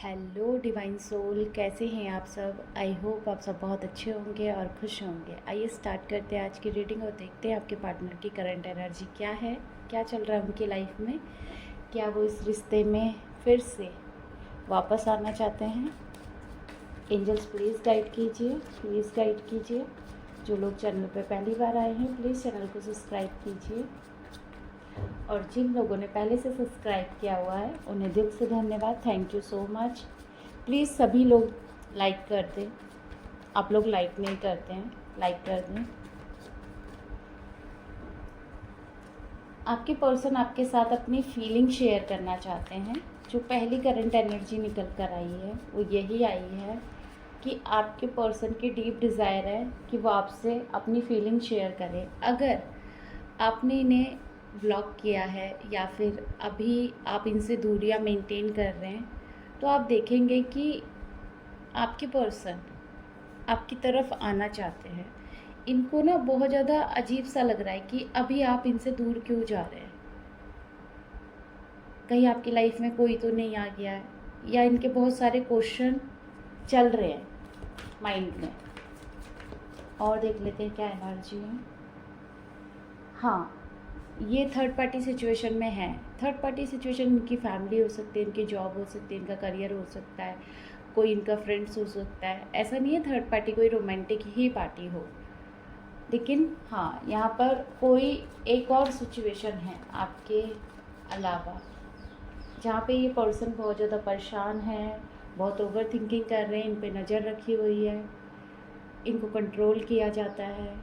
Hello divine soul, कैसे हैं आप सब। आई होप आप सब बहुत अच्छे होंगे और खुश होंगे। आइए स्टार्ट करते हैं आज की रीडिंग और देखते हैं आपके पार्टनर की करंट एनर्जी क्या है, क्या चल रहा है उनकी लाइफ में। क्या वो इस रिश्ते में फिर से वापस आना चाहते हैं। एंजल्स प्लीज़ गाइड कीजिए, प्लीज़ गाइड कीजिए। जो लोग चैनल पर पहली बार आए हैं प्लीज़ चैनल को सब्सक्राइब कीजिए, और जिन लोगों ने पहले से सब्सक्राइब किया हुआ है उन्हें दिल से धन्यवाद, thank you so much. Please सभी लोग लाइक कर दें। आप लोग लाइक नहीं करते हैं, लाइक कर दें। आपके पर्सन आपके साथ अपनी फीलिंग शेयर करना चाहते हैं। जो पहली करंट एनर्जी निकल कर आई है वो यही आई है कि आपके पर्सन की डीप डिज़ायर है कि वो आपसे अपनी फीलिंग शेयर करें। अगर आपने इन्हें ब्लॉक किया है या फिर अभी आप इनसे दूरियां मेंटेन कर रहे हैं, तो आप देखेंगे कि आपके पर्सन आपकी तरफ आना चाहते हैं। इनको ना बहुत ज़्यादा अजीब सा लग रहा है कि अभी आप इनसे दूर क्यों जा रहे हैं। कहीं आपकी लाइफ में कोई तो नहीं आ गया है, या इनके बहुत सारे क्वेश्चन चल रहे हैं माइंड में। और देख लेते हैं क्या एनर्जी है। हाँ, ये थर्ड पार्टी सिचुएशन में है। थर्ड पार्टी सिचुएशन इनकी फैमिली हो सकती है, इनकी जॉब हो सकती है, इनका करियर हो सकता है, कोई इनका फ्रेंड्स हो सकता है। ऐसा नहीं है थर्ड पार्टी कोई रोमांटिक ही पार्टी हो, लेकिन हाँ यहाँ पर कोई एक और सिचुएशन है आपके अलावा, जहाँ पे ये पर्सन बहुत ज़्यादा परेशान है, बहुत ओवर थिंकिंग कर रहे हैं, इन पे नज़र रखी हुई है, इनको कंट्रोल किया जाता है,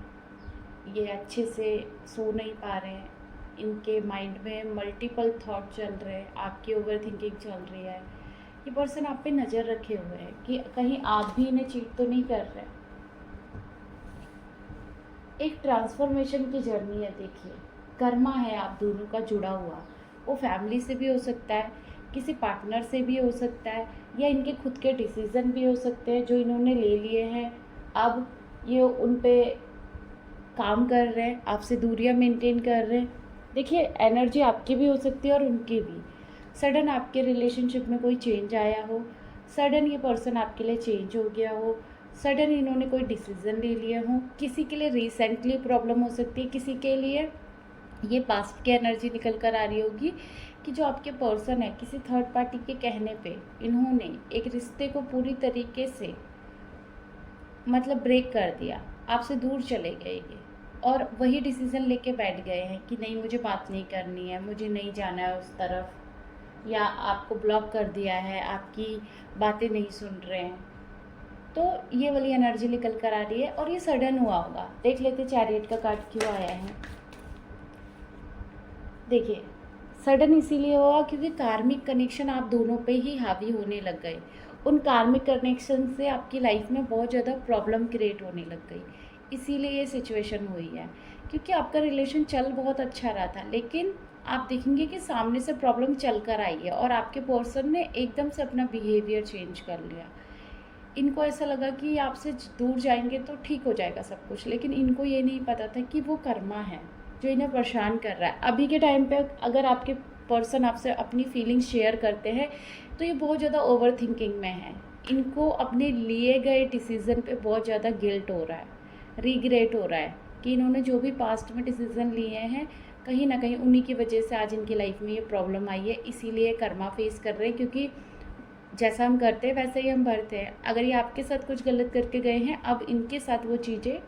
ये अच्छे से सो नहीं पा रहे हैं, इनके माइंड में मल्टीपल थॉट चल रहे हैं, आपकी ओवर थिंकिंग चल रही है। ये पर्सन आप पे नज़र रखे हुए हैं कि कहीं आप भी इन्हें चीट तो नहीं कर रहे। एक ट्रांसफॉर्मेशन की जर्नी है। देखिए, कर्मा है आप दोनों का जुड़ा हुआ। वो फैमिली से भी हो सकता है, किसी पार्टनर से भी हो सकता है, या इनके खुद के डिसीज़न भी हो सकते हैं जो इन्होंने ले लिए हैं। अब ये उन पे काम कर रहे हैं, आपसे दूरियां मेंटेन कर रहे हैं। देखिए, एनर्जी आपकी भी हो सकती है और उनकी भी। सडन आपके रिलेशनशिप में कोई चेंज आया हो, सडन ये पर्सन आपके लिए चेंज हो गया हो, सडन इन्होंने कोई डिसीज़न ले लिया हो। किसी के लिए रिसेंटली प्रॉब्लम हो सकती है, किसी के लिए ये पास्ट की एनर्जी निकल कर आ रही होगी कि जो आपके पर्सन है किसी थर्ड पार्टी के कहने पे इन्होंने एक रिश्ते को पूरी तरीके से मतलब ब्रेक कर दिया, आपसे दूर चले गए ये, और वही डिसीज़न लेके बैठ गए हैं कि नहीं मुझे बात नहीं करनी है, मुझे नहीं जाना है उस तरफ, या आपको ब्लॉक कर दिया है, आपकी बातें नहीं सुन रहे हैं। तो ये वाली एनर्जी निकल कर आ रही है और ये सडन हुआ होगा। देख लेते चैरियट का कार्ड क्यों आया है। देखिए, सडन इसीलिए हुआ क्योंकि कार्मिक कनेक्शन आप दोनों पे ही हावी होने लग गए। उन कार्मिक कनेक्शन से आपकी लाइफ में बहुत ज़्यादा प्रॉब्लम क्रिएट होने लग गई, इसीलिए ये सिचुएशन हुई है। क्योंकि आपका रिलेशन चल बहुत अच्छा रहा था, लेकिन आप देखेंगे कि सामने से प्रॉब्लम चल कर आई है और आपके पर्सन ने एकदम से अपना बिहेवियर चेंज कर लिया। इनको ऐसा लगा कि आपसे दूर जाएंगे तो ठीक हो जाएगा सब कुछ, लेकिन इनको ये नहीं पता था कि वो कर्मा है जो इन्हें परेशान कर रहा है। अभी के टाइम पे अगर आपके पर्सन आपसे अपनी फीलिंग्स शेयर करते हैं तो ये बहुत ज़्यादा ओवर थिंकिंग में है। इनको अपने लिए गए डिसीज़न पे बहुत ज़्यादा गिल्ट हो रहा है, रिग्रेट हो रहा है कि इन्होंने जो भी पास्ट में डिसीज़न लिए हैं कहीं ना कहीं उन्हीं की वजह से आज इनकी लाइफ में ये प्रॉब्लम आई है। इसीलिए कर्मा फेस कर रहे हैं, क्योंकि जैसा हम करते हैं वैसे ही हम भरते हैं। अगर ये आपके साथ कुछ गलत करके गए हैं, अब इनके साथ वो चीज़ें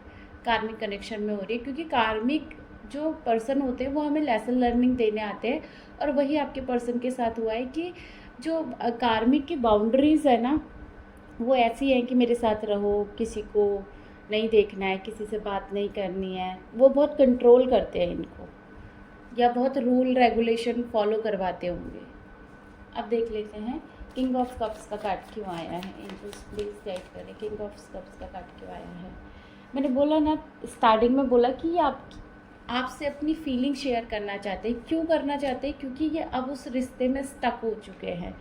कार्मिक कनेक्शन में हो रही है, क्योंकि कार्मिक जो पर्सन होते हैं वो हमें लेसन लर्निंग देने आते हैं। और वही आपके पर्सन के साथ हुआ है कि जो कार्मिक की बाउंड्रीज़ है ना, वो ऐसी हैं कि मेरे साथ रहो, किसी को नहीं देखना है, किसी से बात नहीं करनी है। वो बहुत कंट्रोल करते हैं इनको, या बहुत रूल रेगुलेशन फॉलो करवाते होंगे। अब देख लेते हैं किंग ऑफ कप्स का कार्ड क्यों आया है। एंजल्स प्लीज़ गाइड करें, किंग ऑफ कप्स का कार्ड क्यों आया है। मैंने बोला ना, स्टार्टिंग में बोला कि ये आपसे अपनी फीलिंग शेयर करना चाहते हैं। क्यों करना चाहते हैं? क्योंकि ये अब उस रिश्ते में स्टक हो चुके हैं।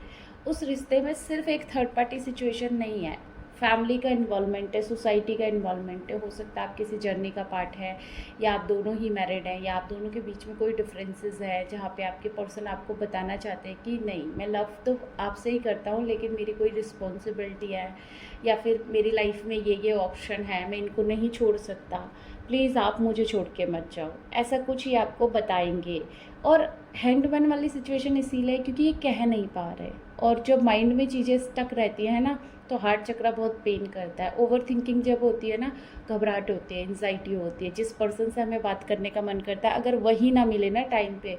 उस रिश्ते में सिर्फ एक थर्ड पार्टी सिचुएशन नहीं है, फैमिली का इन्वॉल्वमेंट है, सोसाइटी का इन्वॉल्वमेंट है। हो सकता है आप किसी जर्नी का पार्ट है, या आप दोनों ही मैरिड हैं, या आप दोनों के बीच में कोई डिफरेंसेस है जहाँ पे आपके पर्सन आपको बताना चाहते हैं कि नहीं, मैं लव तो आपसे ही करता हूँ लेकिन मेरी कोई रिस्पॉन्सिबिलिटी है, या फिर मेरी लाइफ में ये ऑप्शन है, मैं इनको नहीं छोड़ सकता, प्लीज़ आप मुझे छोड़ के मत जाओ, ऐसा कुछ ही आपको बताएंगे। और हैंडमैन वाली सिचुएशन इसीलिए क्योंकि ये कह नहीं पा रहे, और जब माइंड में चीज़ें स्टक रहती हैं ना तो हार्ट चक्रा बहुत पेन करता है। ओवर थिंकिंग जब होती है ना, घबराहट होती है, एंजाइटी होती है, जिस पर्सन से हमें बात करने का मन करता है अगर वही ना मिले ना टाइम पे,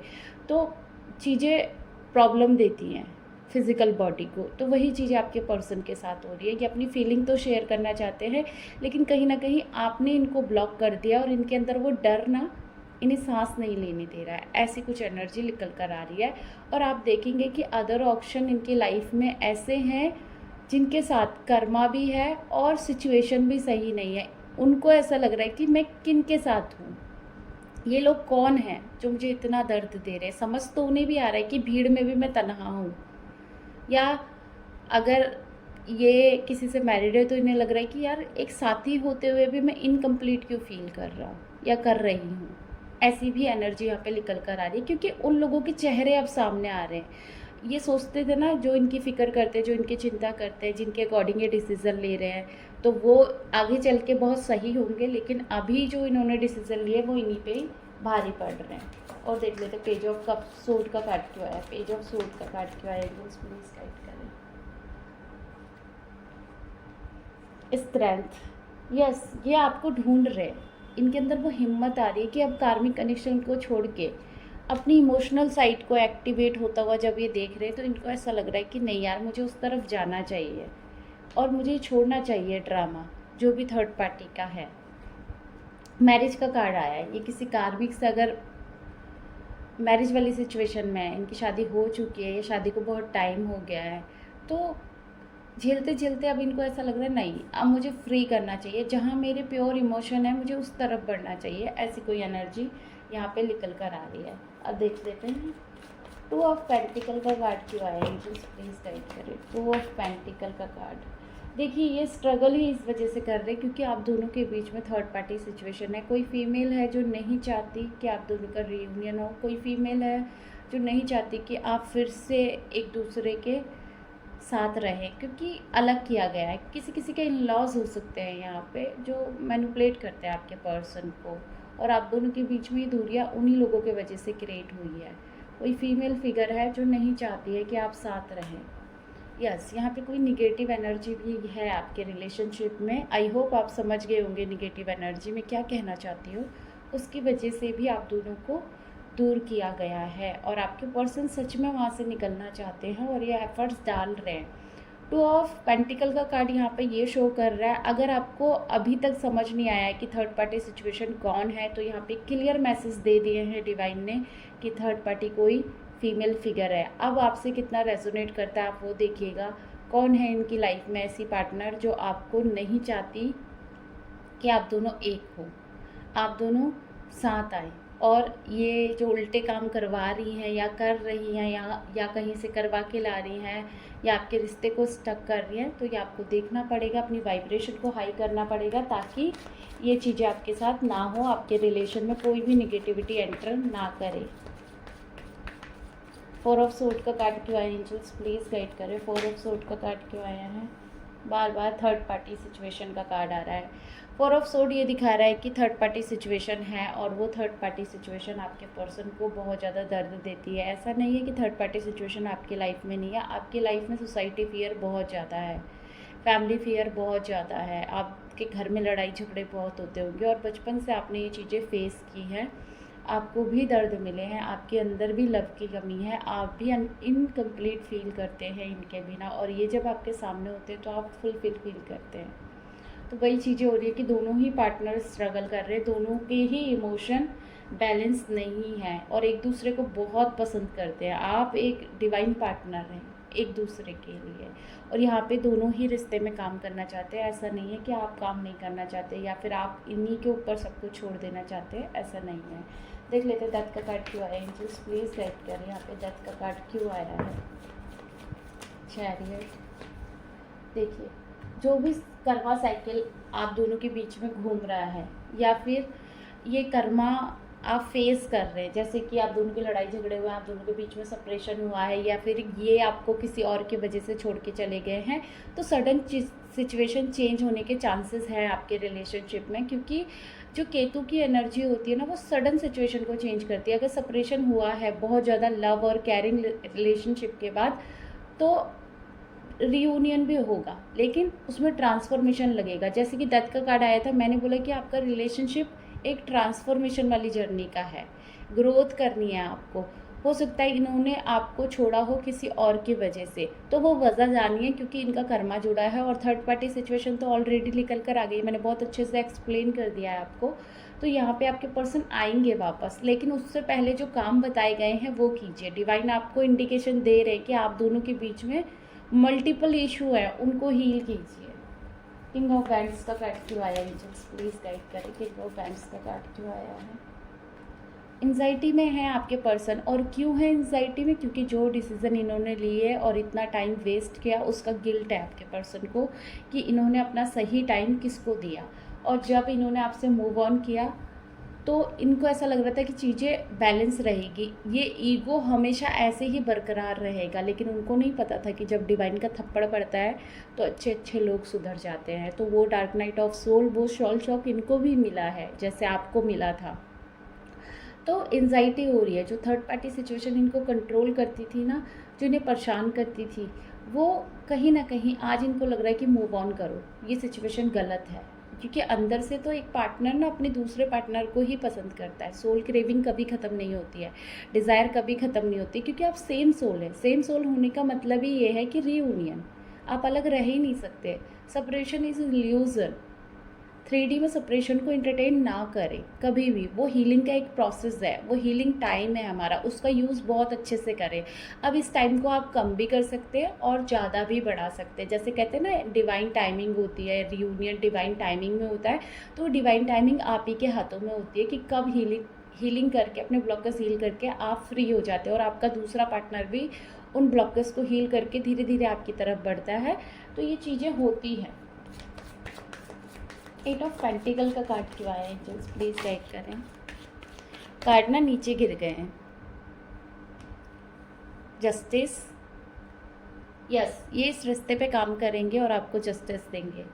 तो चीज़ें प्रॉब्लम देती हैं फिज़िकल बॉडी को। तो वही चीज़ आपके पर्सन के साथ हो रही है कि अपनी फीलिंग तो शेयर करना चाहते हैं लेकिन कहीं ना कहीं आपने इनको ब्लॉक कर दिया, और इनके अंदर वो डर ना इन्हें सांस नहीं लेने दे रहा है। ऐसी कुछ एनर्जी निकल कर आ रही है। और आप देखेंगे कि अदर ऑप्शन इनकी लाइफ में ऐसे हैं जिनके साथ कर्मा भी है और सिचुएशन भी सही नहीं है। उनको ऐसा लग रहा है कि मैं किन के साथ हूँ, ये लोग कौन हैं जो मुझे इतना दर्द दे रहे हैं। समझ तो उन्हें भी आ रहा है कि भीड़ में भी मैं तन्हा हूँ, या अगर ये किसी से मैरिड है तो इन्हें लग रहा है कि यार एक साथी होते हुए भी मैं इनकम्प्लीट क्यों फील कर रहा हूँ या कर रही हूँ। ऐसी भी एनर्जी यहाँ पे निकल कर आ रही है क्योंकि उन लोगों के चेहरे अब सामने आ रहे हैं। ये सोचते थे ना, जो इनकी फ़िक्र करते हैं, जो इनकी चिंता करते हैं, जिनके अकॉर्डिंग ये डिसीज़न ले रहे हैं, तो वो आगे चल के बहुत सही होंगे, लेकिन अभी जो इन्होंने डिसीज़न लिए वो इन्हीं पे ही भारी पड़ रहे हैं। और देख लेते पेज ऑफ कप सूट का कार्ड क्यों आया, पेज ऑफ सूट का कार्ड क्यों आया, प्लीज गाइड करें। स्ट्रेंथ, यस, ये आपको ढूंढ रहे हैं। इनके अंदर वो हिम्मत आ रही है कि अब कार्मिक कनेक्शन को छोड़ के अपनी इमोशनल साइड को एक्टिवेट होता हुआ जब ये देख रहे हैं तो इनको ऐसा लग रहा है कि नहीं यार, मुझे उस तरफ जाना चाहिए और मुझे छोड़ना चाहिए ड्रामा जो भी थर्ड पार्टी का है। मैरिज का कार्ड आया है। ये किसी कार्मिक से अगर मैरिज वाली सिचुएशन में है, इनकी शादी हो चुकी है या शादी को बहुत टाइम हो गया है, तो झेलते झेलते अब इनको ऐसा लग रहा है नहीं, अब मुझे फ्री करना चाहिए, जहाँ मेरे प्योर इमोशन है मुझे उस तरफ बढ़ना चाहिए। ऐसी कोई एनर्जी यहाँ पे निकल कर आ रही है। अब देख लेते हैं 2 ऑफ पेंटिकल का कार्ड क्यों आया है, प्लीज गाइड करें। 2 ऑफ पेंटिकल का कार्ड, देखिए ये स्ट्रगल ही इस वजह से कर रहे हैं क्योंकि आप दोनों के बीच में थर्ड पार्टी सिचुएशन है। कोई फीमेल है जो नहीं चाहती कि आप दोनों का रीयूनियन हो, कोई फीमेल है जो नहीं चाहती कि आप फिर से एक दूसरे के साथ रहें, क्योंकि अलग किया गया है। किसी किसी के इन लॉज हो सकते हैं यहाँ पे जो मैनिपुलेट करते हैं आपके पर्सन को, और आप दोनों के बीच में दूरियाँ उन्हीं लोगों के वजह से क्रिएट हुई है। कोई फीमेल फिगर है जो नहीं चाहती है कि आप साथ रहें। यस, यहाँ पे कोई निगेटिव एनर्जी भी है आपके रिलेशनशिप में। आई होप आप समझ गए होंगे निगेटिव एनर्जी में क्या कहना चाहती हो। उसकी वजह से भी आप दोनों को दूर किया गया है और आपके पर्सन सच में वहाँ से निकलना चाहते हैं और ये एफर्ट्स डाल रहे हैं। 2 ऑफ पेंटिकल का कार्ड यहाँ पे ये शो कर रहा है, अगर आपको अभी तक समझ नहीं आया है कि थर्ड पार्टी सिचुएशन कौन है, तो यहाँ पे क्लियर मैसेज दे दिए हैं डिवाइन ने कि थर्ड पार्टी कोई फीमेल फिगर है। अब आपसे कितना रेजोनेट करता है आप वो देखिएगा। कौन है इनकी लाइफ में ऐसी पार्टनर जो आपको नहीं चाहती कि आप दोनों एक हो, आप दोनों साथ आए, और ये जो उल्टे काम करवा रही हैं या कर रही हैं या कहीं से करवा के ला रही हैं या आपके रिश्ते को स्टक कर रही हैं, तो ये आपको देखना पड़ेगा, अपनी वाइब्रेशन को हाई करना पड़ेगा ताकि ये चीज़ें आपके साथ ना हो, आपके रिलेशन में कोई भी निगेटिविटी एंटर ना करे। 4 ऑफ सोर्ड का कार्ड क्यों आया एंजल्स, प्लीज़ गाइड करें। 4 ऑफ सोर्ड का कार्ड क्यों आया है, बार बार थर्ड पार्टी सिचुएशन का कार्ड आ रहा है। 4 ऑफ सोर्ड ये दिखा रहा है कि थर्ड पार्टी सिचुएशन है और वो थर्ड पार्टी सिचुएशन आपके पर्सन को बहुत ज़्यादा दर्द देती है। ऐसा नहीं है कि थर्ड पार्टी सिचुएशन आपकी लाइफ में नहीं है, आपकी लाइफ में सोसाइटी फियर बहुत ज़्यादा है, फैमिली फियर बहुत ज़्यादा है, आपके घर में लड़ाई झगड़े बहुत होते होंगे और बचपन से आपने ये चीज़ें फेस की हैं, आपको भी दर्द मिले हैं, आपके अंदर भी लव की कमी है, आप भी इनकम्प्लीट फील करते हैं इनके बिना, और ये जब आपके सामने होते हैं तो आप फुलफिल फील करते हैं। तो वही चीज़ें हो रही है कि दोनों ही पार्टनर स्ट्रगल कर रहे हैं, दोनों के ही इमोशन बैलेंस नहीं है और एक दूसरे को बहुत पसंद करते हैं। आप एक डिवाइन पार्टनर हैं एक दूसरे के लिए, और यहाँ पे दोनों ही रिश्ते में काम करना चाहते हैं। ऐसा नहीं है कि आप काम नहीं करना चाहते या फिर आप इन्हीं के ऊपर सब कुछ छोड़ देना चाहते हैं, ऐसा नहीं है। देख लेते हैं डेथ का कार्ड क्यों आया एंजल्स, प्लीज़ गाइड करें। यहाँ पे डेथ का कार्ड क्यों आया है, चैरियट। देखिए जो भी कर्मा साइकिल आप दोनों के बीच में घूम रहा है, या फिर ये कर्मा आप फेस कर रहे हैं, जैसे कि आप दोनों की लड़ाई झगड़े हुए हैं, आप दोनों के बीच में सेपरेशन हुआ है, या फिर ये आपको किसी और की वजह से छोड़ के चले गए हैं, तो सडन सिचुएशन चेंज होने के चांसेस हैं आपके रिलेशनशिप में, क्योंकि जो केतु की एनर्जी होती है ना, वो सडन सिचुएशन को चेंज करती है। अगर सेपरेशन हुआ है बहुत ज़्यादा लव और केयरिंग रिलेशनशिप के बाद, तो रीयूनियन भी होगा, लेकिन उसमें ट्रांसफॉर्मेशन लगेगा। जैसे कि डेथ का कार्ड आया था, मैंने बोला कि आपका रिलेशनशिप एक ट्रांसफॉर्मेशन वाली जर्नी का है, ग्रोथ करनी है आपको। हो सकता है इन्होंने आपको छोड़ा हो किसी और की वजह से, तो वो वजह जानिए, क्योंकि इनका कर्मा जुड़ा है। और थर्ड पार्टी सिचुएशन तो ऑलरेडी निकल कर आ गई, मैंने बहुत अच्छे से एक्सप्लेन कर दिया है आपको। तो यहाँ पे आपके पर्सन आएंगे वापस, लेकिन उससे पहले जो काम बताए गए हैं वो कीजिए। डिवाइन आपको इंडिकेशन दे रहे हैं कि आप दोनों के बीच में मल्टीपल इशू है, उनको हील कीजिए। किंग ऑफ वैंड्स का कार्ड क्यों आया एंजल्स, प्लीज़ गाइड करें। किंग ऑफ वैंड्स का कार्ड क्यों आया है? एंजाइटी में है आपके पर्सन। और क्यों है एंजाइटी में? क्योंकि जो डिसीज़न इन्होंने लिए और इतना टाइम वेस्ट किया, उसका गिल्ट है आपके पर्सन को कि इन्होंने अपना सही टाइम किसको दिया। और जब इन्होंने आपसे मूव ऑन किया तो इनको ऐसा लग रहा था कि चीज़ें बैलेंस रहेगी, ये ईगो हमेशा ऐसे ही बरकरार रहेगा। लेकिन उनको नहीं पता था कि जब डिवाइन का थप्पड़ पड़ता है तो अच्छे अच्छे लोग सुधर जाते हैं। तो वो डार्क नाइट ऑफ सोल, वो शॉल शॉक इनको भी मिला है जैसे आपको मिला था। तो एंजाइटी हो रही है। जो थर्ड पार्टी सिचुएशन इनको कंट्रोल करती थी ना, जो इन्हें परेशान करती थी, वो कहीं ना कहीं आज इनको लग रहा है कि मूव ऑन करो, ये सिचुएशन गलत है। क्योंकि अंदर से तो एक पार्टनर ना अपने दूसरे पार्टनर को ही पसंद करता है। सोल क्रेविंग कभी ख़त्म नहीं होती है, डिज़ायर कभी ख़त्म नहीं होती, क्योंकि आप सेम सोल है। सेम सोल होने का मतलब ही ये है कि रीयूनियन, आप अलग रह ही नहीं सकते। Separation is illusion. 3D में सेपरेशन को इंटरटेन ना करें कभी भी। वो हीलिंग का एक प्रोसेस है, वो हीलिंग टाइम है हमारा, उसका यूज़ बहुत अच्छे से करें। अब इस टाइम को आप कम भी कर सकते हैं और ज़्यादा भी बढ़ा सकते हैं। जैसे कहते हैं ना, डिवाइन टाइमिंग होती है, रियूनियन डिवाइन टाइमिंग में होता है। तो डिवाइन टाइमिंग आप ही के हाथों में होती है कि कब हीलिंग करके, अपने ब्लॉकर्स हील करके आप फ्री हो जाते हैं, और आपका दूसरा पार्टनर भी उन ब्लॉकर्स को हील करके धीरे धीरे आपकी तरफ बढ़ता है। तो ये चीज़ें होती हैं। 8 ऑफ पेंटिकल का कार्ड क्यों आया एंजल्स, प्लीज़ गाइड करें। कार्ड ना नीचे गिर गए हैं। जस्टिस, यस, ये इस रिश्ते पे काम करेंगे और आपको जस्टिस देंगे।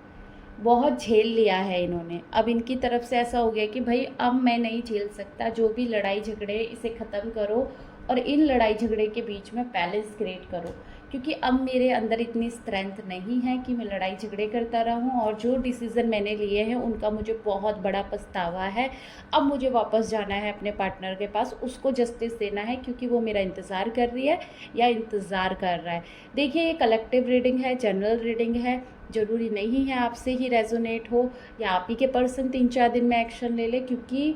बहुत झेल लिया है इन्होंने, अब इनकी तरफ से ऐसा हो गया कि भाई अब मैं नहीं झेल सकता, जो भी लड़ाई झगड़े इसे ख़त्म करो और इन लड़ाई झगड़े के बीच में बैलेंस क्रिएट करो। क्योंकि अब मेरे अंदर इतनी स्ट्रेंथ नहीं है कि मैं लड़ाई झगड़े करता रहूं, और जो डिसीज़न मैंने लिए हैं उनका मुझे बहुत बड़ा पछतावा है। अब मुझे वापस जाना है अपने पार्टनर के पास, उसको जस्टिस देना है, क्योंकि वो मेरा इंतज़ार कर रही है या इंतज़ार कर रहा है। देखिए, ये कलेक्टिव रीडिंग है, जनरल रीडिंग है, ज़रूरी नहीं है आपसे ही रेजोनेट हो या आप ही के पर्सन 3-4 दिन में एक्शन ले ले, क्योंकि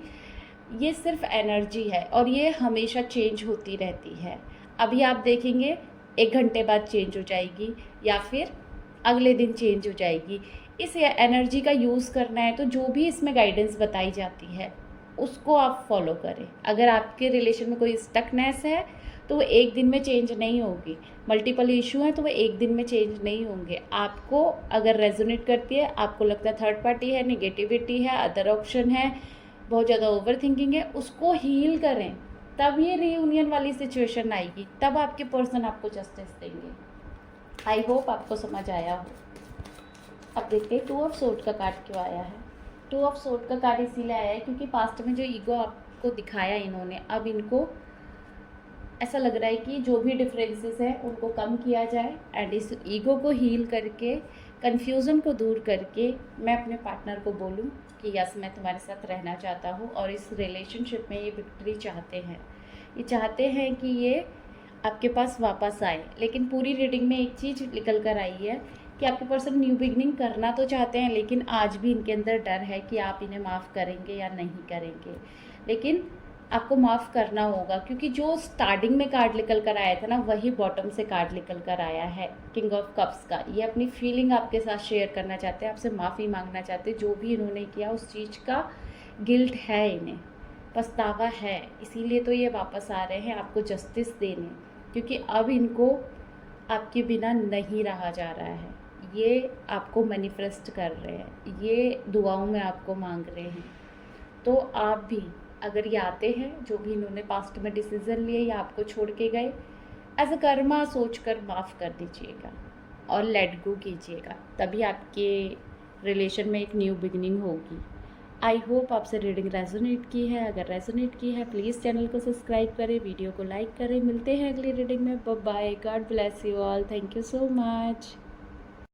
ये सिर्फ एनर्जी है और ये हमेशा चेंज होती रहती है। अभी आप देखेंगे 1 घंटे बाद चेंज हो जाएगी या फिर अगले दिन चेंज हो जाएगी। इस एनर्जी का यूज़ करना है तो जो भी इसमें गाइडेंस बताई जाती है उसको आप फॉलो करें। अगर आपके रिलेशन में कोई स्टकनेस है तो वो 1 दिन में चेंज नहीं होगी। मल्टीपल इशू हैं तो वो 1 दिन में चेंज नहीं होंगे। आपको अगर रेजोनेट करती है, आपको लगता है थर्ड पार्टी है, नेगेटिविटी है, अदर ऑप्शन है, बहुत ज़्यादा ओवर थिंकिंग है, उसको हील करें, तब ये रीयूनियन वाली सिचुएशन आएगी, तब आपके पर्सन आपको जस्टिस देंगे। आई होप आपको समझ आया हो। अब देखते हैं 2 ऑफ सोर्ड का कार्ड क्यों आया है। 2 ऑफ सोर्ड का कार्ड इसीलिए आया है क्योंकि पास्ट में जो ईगो आपको दिखाया इन्होंने, अब इनको ऐसा लग रहा है कि जो भी डिफरेंसेस हैं उनको कम किया जाए एंड इस ईगो को हील करके, कन्फ्यूज़न को दूर करके मैं अपने पार्टनर को बोलूं कि यस, मैं तुम्हारे साथ रहना चाहता हूं, और इस रिलेशनशिप में ये विक्ट्री चाहते हैं। ये चाहते हैं कि ये आपके पास वापस आए। लेकिन पूरी रीडिंग में एक चीज़ निकल कर आई है कि आपके पर्सन न्यू बिगनिंग करना तो चाहते हैं, लेकिन आज भी इनके अंदर डर है कि आप इन्हें माफ़ करेंगे या नहीं करेंगे। लेकिन आपको माफ़ करना होगा, क्योंकि जो स्टार्टिंग में कार्ड निकल कर आया था ना, वही बॉटम से कार्ड निकल कर आया है, किंग ऑफ कप्स का। ये अपनी फीलिंग आपके साथ शेयर करना चाहते हैं, आपसे माफ़ी मांगना चाहते हैं। जो भी इन्होंने किया उस चीज़ का गिल्ट है, इन्हें पछतावा है, इसीलिए तो ये वापस आ रहे हैं आपको जस्टिस देने, क्योंकि अब इनको आपके बिना नहीं रहा जा रहा है। ये आपको मैनिफेस्ट कर रहे हैं, ये दुआओं में आपको मांग रहे हैं। तो आप भी अगर ये आते हैं, जो भी इन्होंने पास्ट में डिसीज़न लिए या आपको छोड़ के गए, एज अ कर्मा सोचकर माफ़ कर दीजिएगा और लेट गो कीजिएगा, तभी आपके रिलेशन में एक न्यू बिगिनिंग होगी। आई होप आपसे रीडिंग रेजोनेट की है। अगर रेजोनेट की है प्लीज़ चैनल को सब्सक्राइब करें, वीडियो को लाइक करें। मिलते हैं अगली रीडिंग में। Bye bye, God bless you all, thank you so much.